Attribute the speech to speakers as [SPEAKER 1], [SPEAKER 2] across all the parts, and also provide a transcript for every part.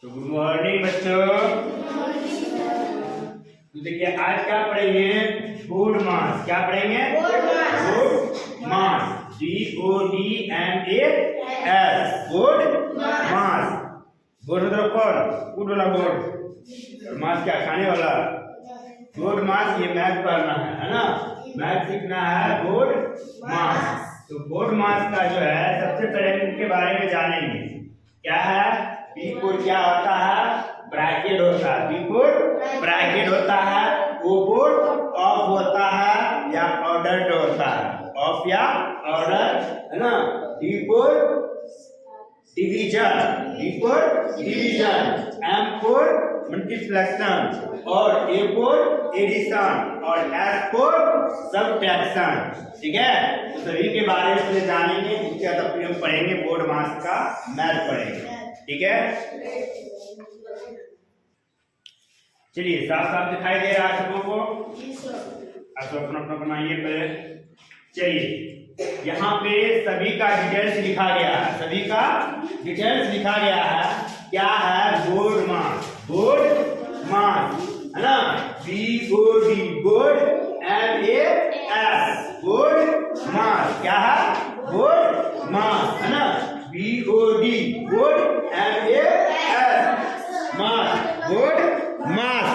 [SPEAKER 1] तो good morning बच्चों। तो देखिए आज क्या पढ़ेंगे, बोर्ड मास। क्या पढ़ेंगे? बोर्ड मास। BODMAS, बोर्ड मास। बोर्ड मतलब कौन? फूड वाला बोर्ड। मास क्या? खाने वाला। बोर्ड मास, ये मैथ पढ़ना है ना, मैथ सीखना है। बोर्ड मास। तो बोर्ड मास का जो है सबसे पहले इनके बारे में जानेंगे। क्या है? बी बोर्ड क्या होता है? ब्रैकेट होता है। बी बोर्ड ब्रैकेट होता है। ओ बोर्ड ऑफ होता है या ऑर्डर्ड होता है। ऑफ या ऑर्डर है ना। D board division, D for division, M for multiplication और ए फोर एडिशन और एस फोर सब्ट्रैक्शन। ठीक है, तो सभी के बारे में जानेंगे। उसके बाद फिर हम पढ़ेंगे बोर्ड मास का मैथ पढ़ेंगे। ठीक है, चलिए साफ साफ दिखाई दे रहा है सबों को? आप अपना अपना बनाइए पहले। चलिए यहाँ पे सभी का डिटेल्स लिखा गया है, सभी का डिटेल्स लिखा गया है। क्या है? बोर्ड मास, बोर्ड मास है ना। BOD बोर्ड, MAS बोर्ड मास। क्या है? बोर्ड मास है ना। BOD बोर्ड, MAS मास, बोर्ड मास।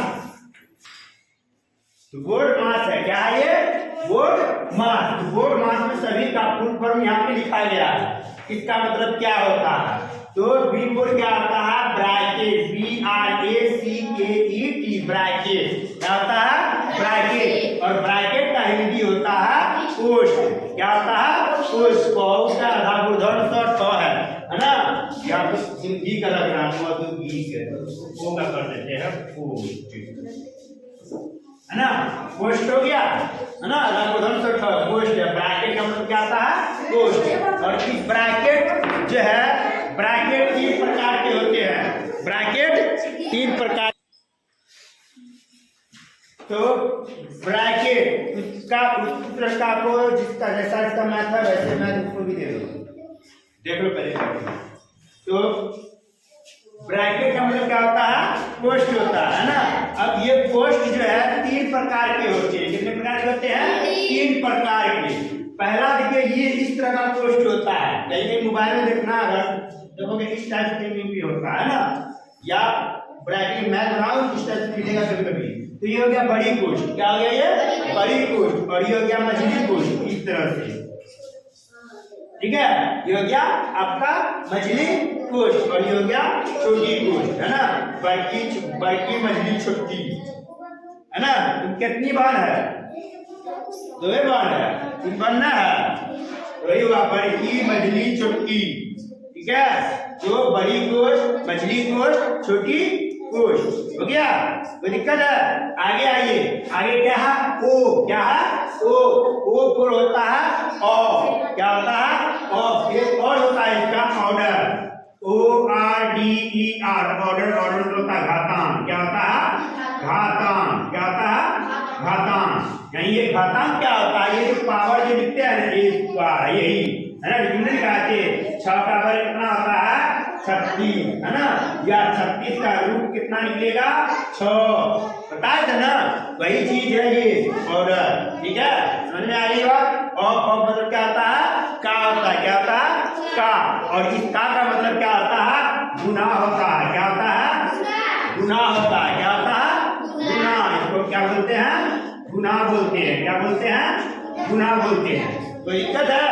[SPEAKER 1] तो बोर्ड मास है। क्या है ये? बोर्ड मास। तो बोर्ड मास में सभी का फुल फॉर्म यहाँ पे लिखा गया है। इसका मतलब क्या होता है? तो बी बोर्ड क्या होता है? Bracket, BRACKET bracket. क्या होता है? ब्रैकेट। और ब्रैकेट का हिंदी होता है कोष्ठ। क्या होता है? कोष्ठ। का आधा मूर्धन स है ना। या तो हिंदी का लग रहा है तो बी से को का कर देते हैं कोष्ठ है ना। कोष्ठ हो गया है ना। आधा मूर्धन स कोष्ठ है। ब्रैकेट का मतलब क्या आता है? कोष्ठ। और इस ब्रैकेट जो है, ब्रैकेट 3 प्रकार के होते हैं। ब्रैकेट 3 प्रकार। तो ब्रैकेट उसका उस लड़का को जिसका जैसा इसका मैथ है वैसे मैथ उसको भी दे दो। देख लो पहले। तो ब्रैकेट का मतलब क्या होता है? कोष्ठ होता है ना। अब ये कोष्ठ जो है 3 प्रकार के होते हैं। कितने प्रकार के होते हैं? 3 प्रकार के। पहला देखिए, ये इस तरह का कोष्ठ होता है। कहीं मोबाइल में देखना, अगर देखोगे इस टाइप से भी होता है ना, या ब्रैकेट मैं बनाऊं इस टाइप से मिलेगा कभी कभी। तो ये हो गया बड़ी कोष्ठ। क्या हो गया? ये बड़ी कोष्ठ। और ये हो गया मझली कोष्ठ, इस तरह से। ठीक है, ये हो गया आपका मझली कोष्ठ। और ये हो गया छोटी कोष्ठ है ना। बड़की मझली छोटी है ना। तुम कितनी बार है? 2 बार है। तुम बनना है वही हुआ, बड़की मझली छोटी। ठीक है, तो बड़ी कोष्ठ, मझली कोष्ठ, छोटी कोष्ठ हो गया। कोई दिक्कत है? आगे आइए। आगे क्या है? ओ। क्या है? ओ पर होता है ऑफ। क्या होता है? ऑफ। एक और होता है इसका ऑर्डर, ORDER ऑर्डर। ऑर्डर होता है घातांक। क्या होता है? घातांक। क्या होता है? घातांक। यानी ये घातांक क्या होता है? ये जो पावर जो लिखते हैं ना, यही है ना। लिखने कहते 6 का पावर कितना होता है? 36 है ना। या 36 का रूट कितना निकलेगा? 6। बताया था ना, वही चीज है ये ऑर्डर। ठीक है, समझ में आ रही बात? ऑफ मतलब क्या होता है? का होता है। क्या होता है? का। और इस का मतलब क्या होता है? गुना होता है। क्या होता है? गुना होता है। क्या होता है? गुना। इसको क्या बोलते हैं? गुना बोलते हैं। क्या बोलते हैं? गुना बोलते हैं। तो दिक्कत है?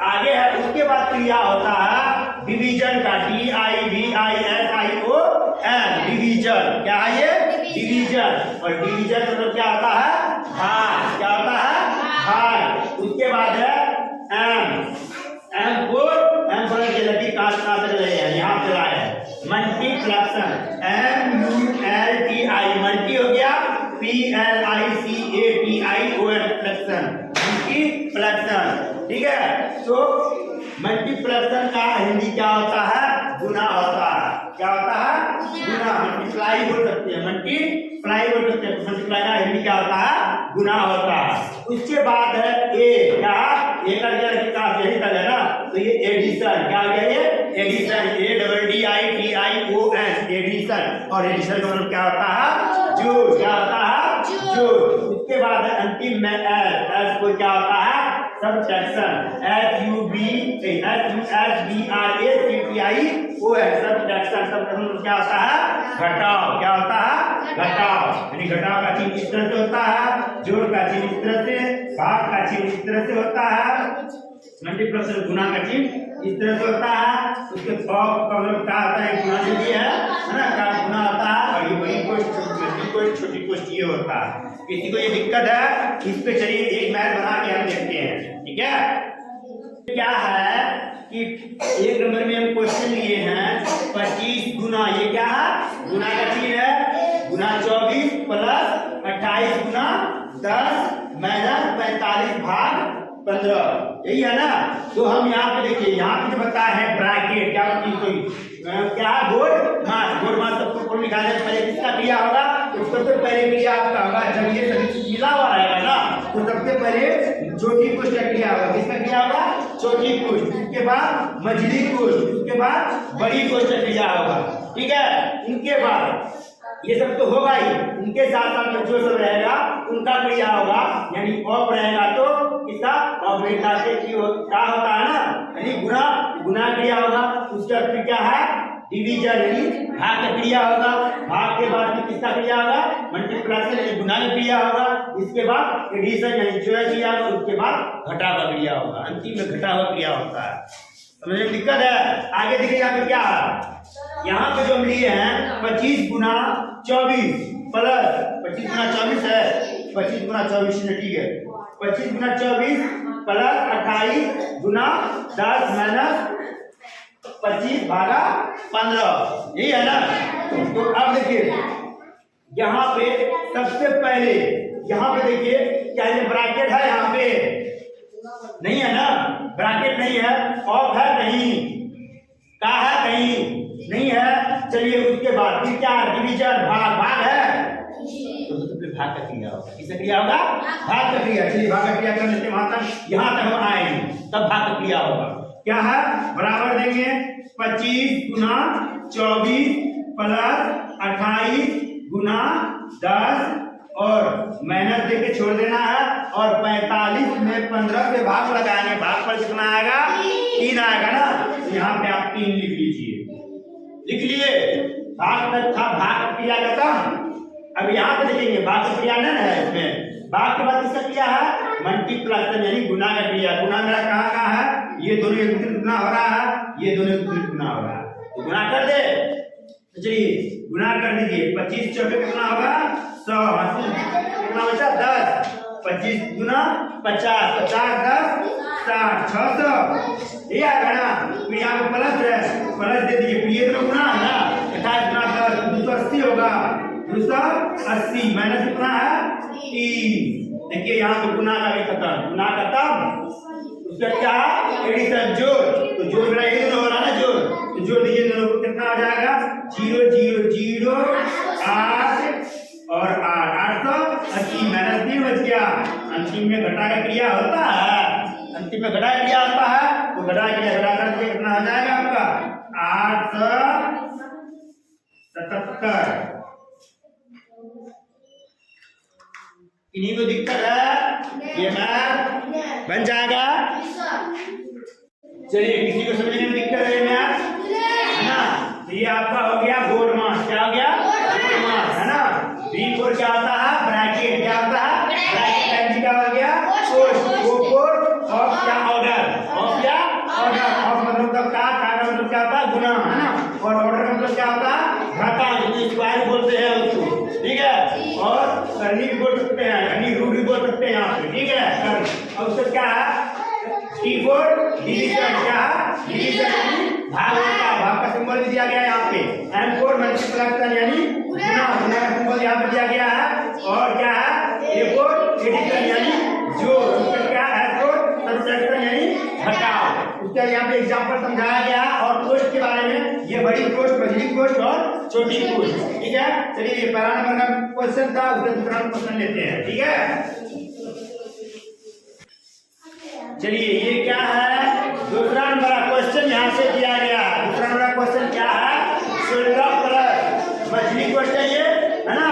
[SPEAKER 1] आगे है। उसके बाद क्रिया होता है डिवीजन का, DIVISION डिवीजन। क्या है ये? डिवीजन। और डिवीजन मतलब क्या होता है? भाग। क्या होता है? भाग। उसके बाद है एम फोर लगी काट रहे हैं, यहाँ पे लाए हैं मल्टीप्लिकेशन, MULTI मल्टी हो गया, PLICATION मल्टीप्लिकेशन। ठीक है, तो मल्टीप्लिकेशन का हिंदी क्या होता है? गुना होता है। क्या होता है? गुना। मल्टीप्लाई बोल सकते हैं, मल्टीप्लाई बोल सकते हैं। मल्टीप्लाई का हिंदी क्या होता है? गुना होता है। उसके बाद है ए। क्या? ए का यही कर लेना। तो ये एडिशन। क्या हो गया? ये एडिशन, ADDITION एडिशन। एडिशन, और एडिशन का मतलब क्या होता है? जोड़। क्या होता है? जोड़। उसके बाद अंतिम में एस को क्या होता है? सबट्रैक्शन। SUBRACTI वो है सबट्रैक्शन। सबट्रैक्शन क्या होता है? घटाव। क्या होता है? घटाव। यानी घटाव का चिन्ह इस तरह से होता है, जोड़ का चिन्ह इस तरह से, भाग का चिन्ह इस तरह से होता है, मल्टीप्लिकेशन गुना का चिन्ह इस तरह से होता है। उसके भाग का मतलब क्या होता है? गुना जो भी है ना, क्या गुना होता है, और ये बड़ी कोष्ठ छोटी कोष्ठ ये होता है। किसी को ये दिक्कत है इस पे चलिए एक मैथ बना के हम देखते हैं, ठीक है? क्या है कि एक नंबर में हम क्वेश्चन लिए हैं 25 गुना, ये क्या है? गुना का चिन्ह है, गुना 24 प्लस 28 गुना 10 माइनस 45 भाग 15, यही है ना। तो हम यहाँ पे देखिए, यहाँ पे जो बताया है ब्रैकेट, क्या क्या बोर्ड मास। बोर्ड मास सबको लिखा जाए पहले किसका क्रिया होगा? तो सबसे पहले क्रिया आपका होगा, जब ये सभी चीज मिला हुआ रहेगा ना, तो सबसे पहले छोटी कोष्ठ का क्रिया होगा। किसका क्रिया होगा? छोटी कोष्ठ। उसके बाद मझली कोष्ठ, उसके बाद बड़ी कोष्ठ का क्रिया होगा, ठीक है? इनके बाद ये सब तो होगा ही, उनके साथ साथ जो सब रहेगा उनका क्रिया होगा, यानी ऑफ रहेगा तो किसका? ऑपरेटा से क्या होता है ना, यानी गुना। गुना क्रिया होगा। उसका फिर क्या है? डिवीजन, यानी भाग का क्रिया होगा। भाग के बाद फिर किसका क्रिया होगा? मल्टीप्लिकेशन, यानी गुना का क्रिया होगा। इसके बाद एडिशन यानी जोड़ क्रिया होगा। उसके बाद घटा का क्रिया होगा। अंतिम में घटा हुआ क्रिया होता है। समझ में दिक्कत है? आगे देखिए यहाँ पे क्या है, यहाँ पे जो हम लिए हैं 25 गुना 24 प्लस 25 गुना 24 है, 25 गुना 24 ठीक है, 25 गुना 24 प्लस 28 गुना 10 माइनस 25 भागा 15, यही है ना। तो अब देखिए यहाँ पे सबसे पहले यहाँ पे देखिए क्या ये ब्रैकेट है? यहाँ पे नहीं है ना, ब्रैकेट नहीं है, ऑफ है कहीं, का है कहीं नहीं है। चलिए उसके बाद फिर क्या है? डिवीजन, भाग। भाग है तो भाग का क्रिया होगा। किसका क्रिया होगा? भाग का क्रिया। चलिए भाग का क्रिया कर लेते हैं, वहां तक यहाँ तक हम आएंगे तब भाग का क्रिया होगा। क्या है? बराबर देंगे 25 गुना 24 प्लस 28 गुना 10 और माइनस देके छोड़ देना है, और 45 में 15 से भाग लगाएंगे। भाग पर कितना आएगा? 3 आएगा ना। तो यहाँ पे आप 3 लिख लीजिए। लिख लिए? भाग तक था, भाग क्रिया खत्म। अब यहाँ पे देखेंगे भाग क्रिया नहीं है इसमें। भाग के बाद किसका क्रिया है? मल्टीप्लिकेशन, यानी गुना का क्रिया। गुना मेरा कहाँ कहाँ है? ये दोनों एक दूसरे गुना हो रहा है, ये दोनों एक दूसरे गुना हो रहा है, तो गुना कर दे। तो चलिए गुना कर दीजिए। 25 चौके कितना होगा? 100। कितना बचा? 10। 25 गुना 50, 50 10 60, 600, ये आएगा ना। फिर यहाँ पे प्लस है, प्लस दे दीजिए। फिर ये तो गुना है ना, 28 गुना 10 280 होगा, 280 माइनस कितना है? 3। देखिए यहाँ पे गुना का भी खत्म, गुना खत्म। उसका क्या? एडिशन, जोड़। तो जोड़ मेरा ये दोनों हो रहा है ना, जोड़। तो जोड़ दीजिए दोनों को, कितना हो जाएगा? 0 0 0 8 और 8 880 माइनस 3 बच गया। अंतिम में घटा का क्रिया होता है, अंतिम में घटा क्रिया होता है, तो घटा क्रिया घटा करके कितना हो जाएगा आपका? 877। इन्हीं को दिक्कत है, ये मैथ बन जाएगा। चलिए किसी को समझने में दिक्कत है मैथ, है ना? तो ये आपका हो गया बोर्ड मास। क्या हो गया? बोर्ड मास, है ना। B4 क्या होता है? ब्रैकेट। क्या होता है? ब्रैकेट। क्या हो गया? कोष्ठ। वो कोष्ठ और क्या? ऑर्डर। और क्या? ऑर्डर। और मतलब क्या? का मतलब क्या होता है? गुना, है ना। और ऑर्डर का मतलब क्या होता है? घटा, जिसको स्क्वायर बोलते हैं उसको, ठीक है। और करनी भी बोल सकते हैं, यानी रूट भी बोल सकते हैं यहाँ पे, ठीक है। और उसका क्या है? T4 division. क्या है? डिवीजन, भाग होता है। भाग का सिंबल भी दिया गया है यहाँ पे। M4 मल्टीप्लिकेशन, यानी गुना। गुना का सिंबल यहाँ पे दिया गया है। और क्या है? A4 एडिशन, यानी जोड़। उसका क्या है? S4 सबट्रैक्शन, यानी घटाव। उसका यहाँ पे एग्जांपल समझाया गया है। और कोष्ठ के बारे में, ये बड़ी कोष्ठ, मझली कोष्ठ और छोटी कोष्ठ, ठीक है। चलिए ये पहला नंबर का क्वेश्चन था, उसका दूसरा क्वेश्चन लेते हैं, ठीक है। चलिए ये क्या है? दूसरा नंबर का क्वेश्चन यहाँ से दिया गया है। दूसरा नंबर का क्वेश्चन क्या है? 16 प्लस मछली कोष्ट है ये, है ना।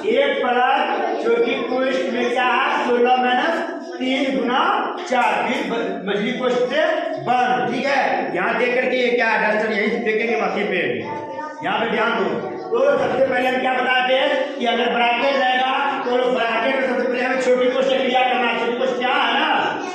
[SPEAKER 1] 1 प्लस छोटी कोष्ट में क्या है 16 माइनस 3 गुना 4, फिर मछली कोष्ट से बंद। ठीक है, यहाँ देख करके ये क्या है डस्टर यही देखेंगे मक्खी पे, यहाँ पे ध्यान दो। तो सबसे पहले हम क्या बताते हैं कि अगर ब्रैकेट रहेगा तो ब्रैकेट में सबसे पहले हमें छोटी कोष्ट क्रिया करना है। छोटी कोष्ट क्या है ना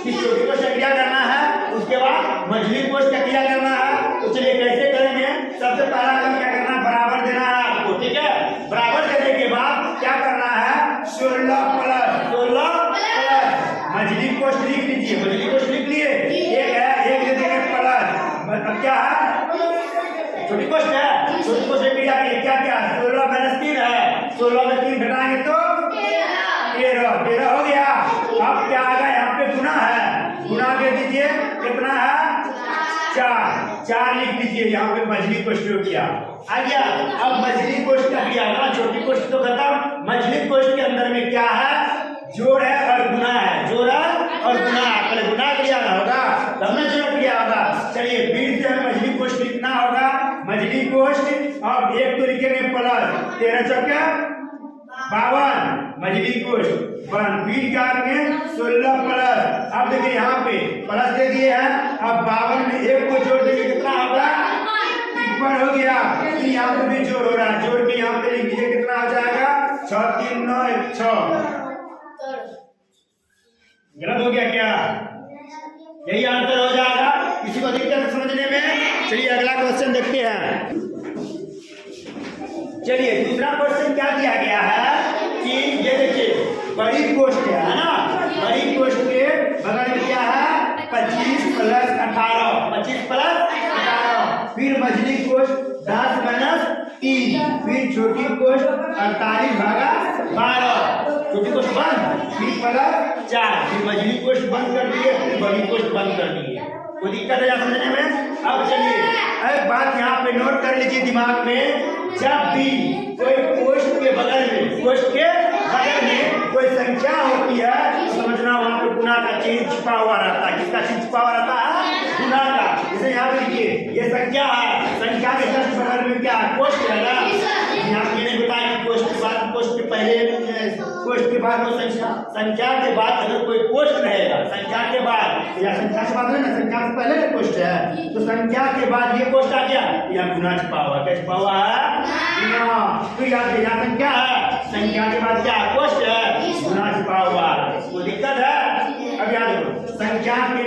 [SPEAKER 1] कि छोटी कोष्ट क्रिया करना है, उसके बाद मझली कोष्ट क्रिया करना है। तो चलिए कैसे करेंगे। सबसे पहला काम क्या करना है, बराबर देना है आपको। ठीक है, बराबर देने के बाद क्या करना है 16 प्लस मझली कोष्ट लिख लीजिए। मझली कोष्ट लिख लिए, एक है, एक दे देंगे प्लस, अब क्या है छोटी कोष्ट है, छोटी कोष्ट क्रिया के क्या क्या 16 माइनस 3 है, 16 में 3 घटाएंगे तो 13 हो गया। अब क्या आ गया यहाँ पे गुना है, गुना दे दीजिए, कितना है 4 लिख दीजिए। यहाँ पे मझली कोष्ट किया आ गया। अब मझली कोष्ट का किया ना, छोटी कोष्ट तो खत्म, मझली कोष्ट के अंदर में क्या है जोड़ है और गुना है, जोड़ है और गुना है। पहले गुना किया ना होगा तब में जोड़ किया होगा। चलिए फिर से मझली कोष्ट लिखना होगा, मझली कोष्ट। अब एक तो लिखेंगे प्लस 13 चौके 52 मझली कोष्ट बन, फिर क्या करेंगे 16 प्लस। अब देखिए यहाँ पे प्लस दे दिए हैं, अब 52 में एक को जोड़ देंगे कितना होगा 51 हो गया। फिर यहाँ पे भी जोड़ हो रहा है, जोड़ के यहाँ पे लिख दीजिए कितना हो जाएगा 6 3 9 1 6। गलत हो गया क्या, यही आंसर हो जाएगा। किसी को दिक्कत है समझने में। चलिए अगला क्वेश्चन देखते हैं। चलिए दूसरा क्वेश्चन क्या दिया गया है कि ये देखिए बड़ी कोष्ट है ना, बड़ी कोष्ट के बगल में क्या है 25 प्लस 18, 25 प्लस 18, फिर मझली कोष्ट 10 माइनस 3, फिर छोटी कोष्ट 48 भागा 12, छोटी कोष्ट बंद, फिर प्लस 4, फिर मझली कोष्ट बंद कर दिए, फिर बड़ी कोष्ट बंद कर दिए। कोई दिक्कत है समझने में। अब चलिए एक बात यहाँ पे नोट कर लीजिए दिमाग में, जब भी कोई कोष्ट के बगल में कोई संख्या होती है तो समझना वहां पे गुना का चिन्ह छिपा हुआ रहता है। किसका चिन्ह छिपा हुआ रहता है गुना का। जैसे यहाँ पे देखिए ये संख्या है, संख्या के जस्ट बगल में क्या है कोष्ट है ना। यहाँ पे नहीं बताया कि कोष्ट के बाद कोष्ट के पहले कोष्ट के बाद वो संख्या के बाद अगर कोई कोष्ट रहेगा, संख्या के बाद या संख्या के बाद है ना, संख्या से पहले ना कोष्ट है तो संख्या के बाद ये कोष्ट आ गया, यहाँ गुना छिपा हुआ, क्या छिपा हुआ है गुना। तो यहाँ संख्या है, संख्या के बाद क्या कोष्ट है गुना छिपा हुआ। कोई दिक्कत है। अब याद रखो संख्या के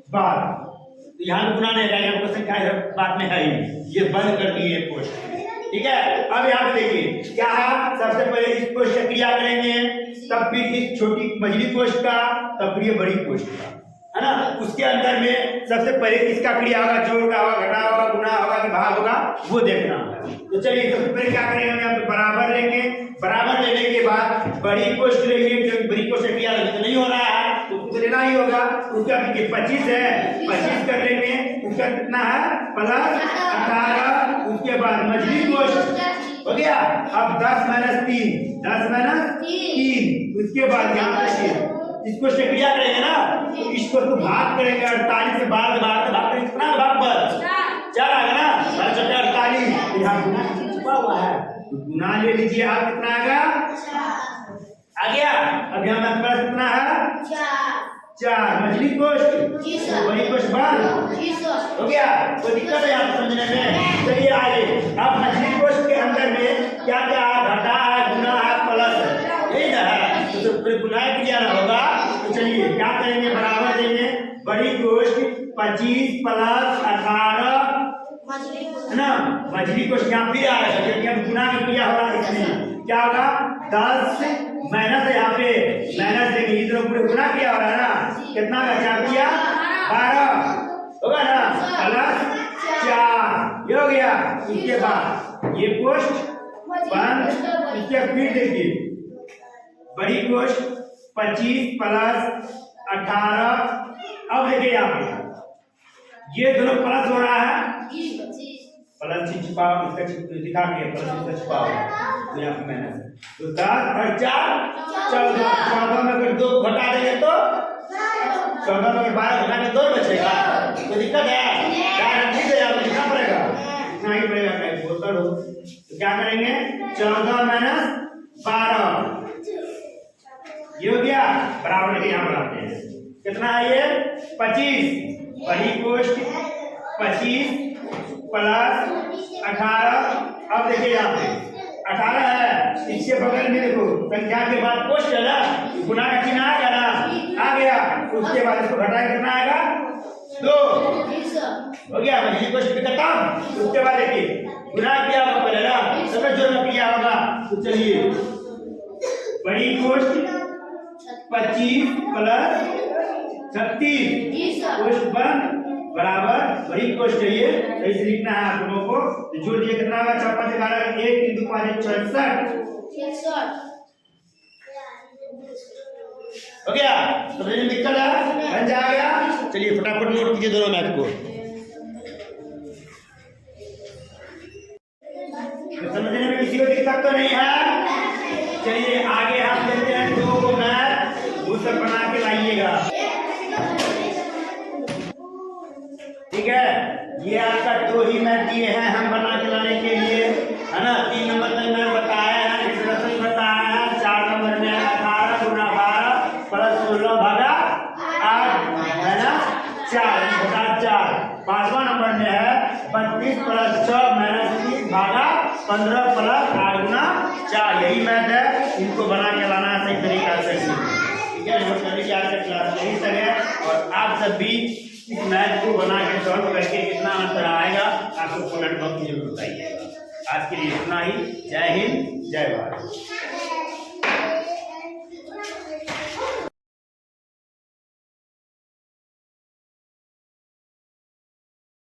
[SPEAKER 1] बाद तो यहाँ पे गुना नहीं रहेगा, यहाँ पर संख्या बाद में है ही, ये बंद कर दिए कोष्ट। ठीक है, अब यहाँ पे देखिए क्या है, सबसे पहले इस कोष्ट की क्रिया करेंगे, तब फिर इस छोटी मझली कोष्ट का, तब फिर ये बड़ी कोष्ट का, है ना। उसके अंदर में सबसे पहले किसका क्रिया होगा, जोड़ का होगा, घटा होगा, गुना होगा कि भाग होगा, वो देखना है। तो चलिए सबसे पहले क्या करेंगे, हम यहाँ पे बराबर लेंगे, बराबर लेने के बाद बड़ी कोष्ट लेंगे, क्योंकि बड़ी कोष्ट क्रिया तो नहीं हो रहा है तो उसको लेना ही होगा। उसका 25 है, 25 कर लेंगे, उसका कितना है प्लस 18, उसके बाद मझली कोष्ट हो गया। अब 10 माइनस 3, 10 माइनस 3, उसके बाद यहाँ पे इसको क्रिया करेंगे ना, इसको तो भाग करेंगे 48 से भाग करेंगे, कितना भाग पर 4 आएगा ना, 48 यहाँ गुना छुपा हुआ है तो गुना ले लीजिए आप, कितना आएगा आ गया। अब यहाँ में प्लस कितना है 4, मझली कोष्ट तो बड़ी कोष्ट बंद हो गया। कोई दिक्कत है यहाँ समझने में। चलिए आगे, अब मझली कोष्ट के अंदर में क्या क्या है, घटा है, गुना है, प्लस है, यही ना है तो फिर गुना किया ना होगा। तो चलिए क्या करेंगे, बराबर देंगे, बड़ी कोष्ट 25 प्लस 18 है ना, मझली कोष्ट यहाँ भी आ रहा है क्योंकि अब गुना में किया होगा, इसलिए क्या होगा 10 माइनस है, यहाँ पे माइनस देंगे, इधर पूरे गुना किया हो रहा है ना, कितना का 4 किया 12 होगा ना, प्लस 4 ये हो गया। इसके बाद ये कोष्ट बंद, इसके फिर देखिए बड़ी कोष्ट 25 प्लस 18, अब देखिए यहाँ पे ये दोनों प्लस हो रहा है, प्लस छिपा इसका दिखा के प्लस छिपा हुआ यहाँ पे मैंने तो 10 और 4 14, 14 में अगर 2 घटा देंगे तो 14 में अगर 12 घटा के 2 बचेगा, तो दिक्कत है, ठीक है यहाँ पे लिखना पड़ेगा, इतना ही पड़ेगा, मैं बोलता हूँ तो क्या करेंगे 14 माइनस 12 ये हो गया बराबर के यहाँ बनाते हैं कितना है ये 25 बड़ी कोष्ट 25 प्लस 18 अब देखिए यहाँ पे 18 है इसके बगल में देखो संख्या के बाद कोष्ट है ना गुना का चिन्ह आ गया ना आ गया उसके बाद इसको घटाए कितना आएगा 2 हो गया बड़ी कोष्ट भी खत्म उसके बाद देखिए गुना किया होगा पहले ना सब जो में किया होगा तो चलिए बड़ी कोष्ट 25 प्लस 36 कोष्ट बंद बराबर बड़ी कोष्ट चाहिए ऐसे लिखना है आप लोगों को तो जोड़ दिए कितना होगा 4 5 11 1 3 2 5 66 हो गया तो मेरी दिक्कत है बन जाएगा चलिए फटाफट नोट कीजिए दोनों मैथ को तो समझने में किसी को दिक्कत तो नहीं है चलिए आगे हम देखते हैं 2 को मैथ वो सब बना के लाइएगा ठीक है ये आपका 2 ही मैथ दिए हैं हम बना के लाने के लिए है ना 3 नंबर में मैंने बताया है एक्सप्रेशन बताया है 4 नंबर में 18 गुना 12 प्लस 16 भागा 8 है ना 4 घटा 4 5वां नंबर में है 32 प्लस 6 माइनस 30 भागा 15 प्लस 8 गुना 4 यही मैथ है इनको बना के लाना सही तरीका से ठीक है नोट करने की आज का क्लास यही तक है और आप सब भी इस मैथ को बना के सॉल्व करके कितना आंसर आएगा आपको कमेंट बॉक्स में जरूर बताइएगा आज के लिए इतना ही जय हिंद जय भारत।